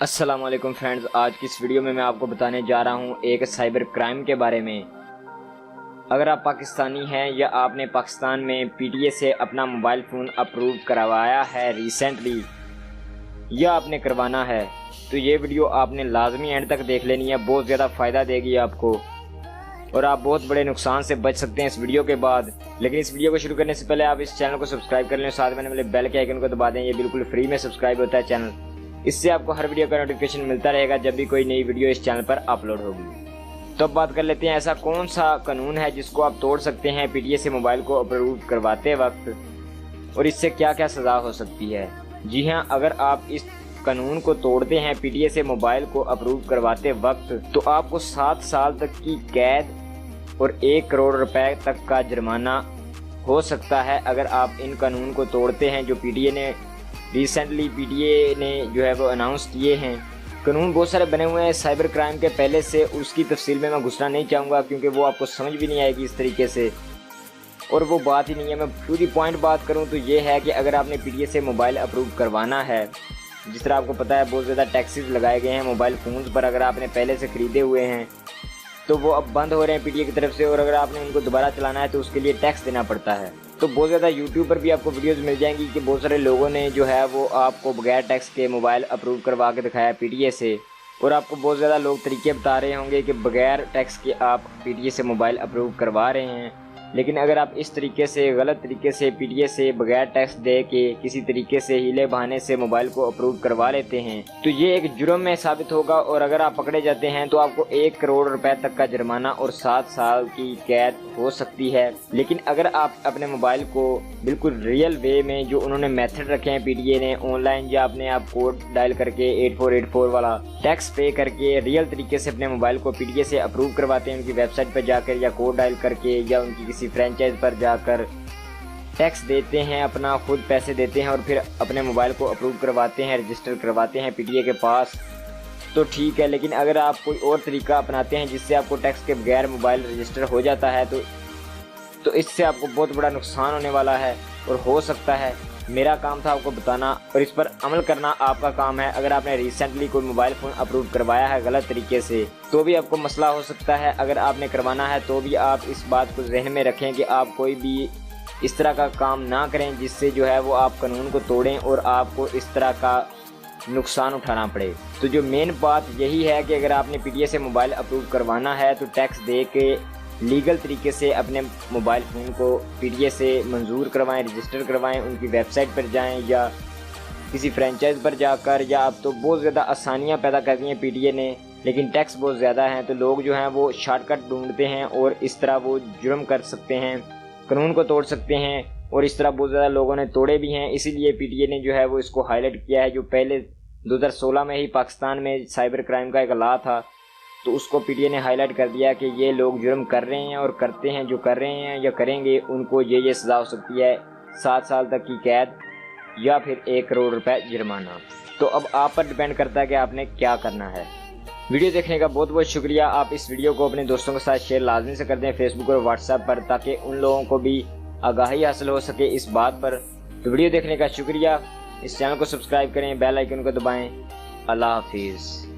अस्सलामुअलैकुम फ्रेंड्स, आज की इस वीडियो में मैं आपको बताने जा रहा हूं एक साइबर क्राइम के बारे में। अगर आप पाकिस्तानी हैं या आपने पाकिस्तान में पीटीए से अपना मोबाइल फ़ोन अप्रूव करवाया है रिसेंटली या आपने करवाना है तो ये वीडियो आपने लाजमी एंड तक देख लेनी है। बहुत ज़्यादा फ़ायदा देगी आपको और आप बहुत बड़े नुकसान से बच सकते हैं इस वीडियो के बाद। लेकिन इस वीडियो को शुरू करने से पहले आप इस चैनल को सब्सक्राइब कर लें, साथ में वाले बेल के आइकन को दबा दें। ये बिल्कुल फ्री में सब्सक्राइब होता है चैनल, इससे आपको हर वीडियो का नोटिफिकेशन मिलता रहेगा जब भी कोई नई वीडियो इस चैनल पर अपलोड होगी। तो अब बात कर लेते हैं ऐसा कौन सा कानून है जिसको आप तोड़ सकते हैं पीटीए से मोबाइल को अप्रूव करवाते वक्त और इससे क्या क्या सज़ा हो सकती है। जी हाँ, अगर आप इस कानून को तोड़ते हैं पीटीए से मोबाइल को अप्रूव करवाते वक्त तो आपको 7 साल तक की कैद और 1 करोड़ रुपए तक का जुर्माना हो सकता है अगर आप इन कानून को तोड़ते हैं जो पीटीए ने रिसेंटली जो है वो अनाउंस किए हैं। कानून बहुत सारे बने हुए हैं साइबर क्राइम के पहले से, उसकी तफसील में मैं घुसना नहीं चाहूँगा क्योंकि वो आपको समझ भी नहीं आएगी इस तरीके से और वो बात ही नहीं है। मैं पूरी पॉइंट बात करूँ तो ये है कि अगर आपने पीटीए से मोबाइल अप्रूव करवाना है, जिस तरह आपको पता है बहुत ज़्यादा टैक्सेस लगाए गए हैं मोबाइल फ़ोन्स पर अगर आपने पहले से ख़रीदे हुए हैं तो वो अब बंद हो रहे हैं पीटीए की तरफ से, और अगर आपने उनको दोबारा चलाना है तो उसके लिए टैक्स देना पड़ता है। तो बहुत ज़्यादा यूट्यूब पर भी आपको वीडियोस मिल जाएंगी कि बहुत सारे लोगों ने जो है वो आपको बगैर टैक्स के मोबाइल अप्रूव करवा के दिखाया पीटीए से, और आपको बहुत ज़्यादा लोग तरीके बता रहे होंगे कि बगैर टैक्स के आप पीटीए से मोबाइल अप्रूव करवा रहे हैं। लेकिन अगर आप इस तरीके से गलत तरीके से पीटीए से बगैर टैक्स दे के किसी तरीके से हीले बहाने से मोबाइल को अप्रूव करवा लेते हैं तो ये एक जुर्म में साबित होगा, और अगर आप पकड़े जाते हैं तो आपको 1 करोड़ रुपए तक का जुर्माना और 7 साल की कैद हो सकती है। लेकिन अगर आप अपने मोबाइल को बिल्कुल रियल वे में जो उन्होंने मेथड रखे हैं पीटीए ने ऑनलाइन, या अपने आप कोड डायल करके 8484 वाला टैक्स पे करके रियल तरीके से अपने मोबाइल को पीटीए से अप्रूव करवाते हैं उनकी वेबसाइट पर जाकर या कोड डायल करके या उनकी किसी फ्रेंचाइज पर जाकर टैक्स देते हैं, अपना खुद पैसे देते हैं और फिर अपने मोबाइल को अप्रूव करवाते हैं, रजिस्टर करवाते हैं पीटीए के पास, तो ठीक है। लेकिन अगर आप कोई और तरीका अपनाते हैं जिससे आपको टैक्स के बगैर मोबाइल रजिस्टर हो जाता है तो इससे आपको बहुत बड़ा नुकसान होने वाला है और हो सकता है। मेरा काम था आपको बताना और इस पर अमल करना आपका काम है। अगर आपने रिसेंटली कोई मोबाइल फ़ोन अप्रूव करवाया है गलत तरीके से तो भी आपको मसला हो सकता है। अगर आपने करवाना है तो भी आप इस बात को जहन में रखें कि आप कोई भी इस तरह का काम ना करें जिससे जो है वो आप कानून को तोड़ें और आपको इस तरह का नुकसान उठाना पड़े। तो जो मेन बात यही है कि अगर आपने पीटीए से मोबाइल अप्रूव करवाना है तो टैक्स दे के लीगल तरीके से अपने मोबाइल फ़ोन को पीटीए से मंजूर करवाएं, रजिस्टर करवाएं, उनकी वेबसाइट पर जाएं या किसी फ्रेंचाइज पर जाकर, या अब तो बहुत ज़्यादा आसानियां पैदा कर दी हैं पीटीए ने, लेकिन टैक्स बहुत ज़्यादा हैं तो लोग जो हैं वो शॉर्टकट ढूंढते हैं और इस तरह वो जुर्म कर सकते हैं, कानून को तोड़ सकते हैं, और इस तरह बहुत ज़्यादा लोगों ने तोड़े भी हैं। इसीलिए पीटीए ने जो है वो इसको हाईलाइट किया है। जो पहले 2016 में ही पाकिस्तान में साइबर क्राइम का एक लॉ था तो उसको पीटीए ने हाईलाइट कर दिया कि ये लोग जुर्म कर रहे हैं और करते हैं, जो कर रहे हैं या करेंगे उनको ये सज़ा हो सकती है 7 साल तक की कैद या फिर 1 करोड़ रुपए जुर्माना। तो अब आप पर डिपेंड करता है कि आपने क्या करना है। वीडियो देखने का बहुत बहुत शुक्रिया। आप इस वीडियो को अपने दोस्तों के साथ शेयर लाजमी से कर दें फेसबुक और व्हाट्सएप पर, ताकि उन लोगों को भी आगाही हासिल हो सके इस बात पर। तो वीडियो देखने का शुक्रिया। इस चैनल को सब्सक्राइब करें, बेल आइकन को दबाएँ। अल्लाह हाफिज़।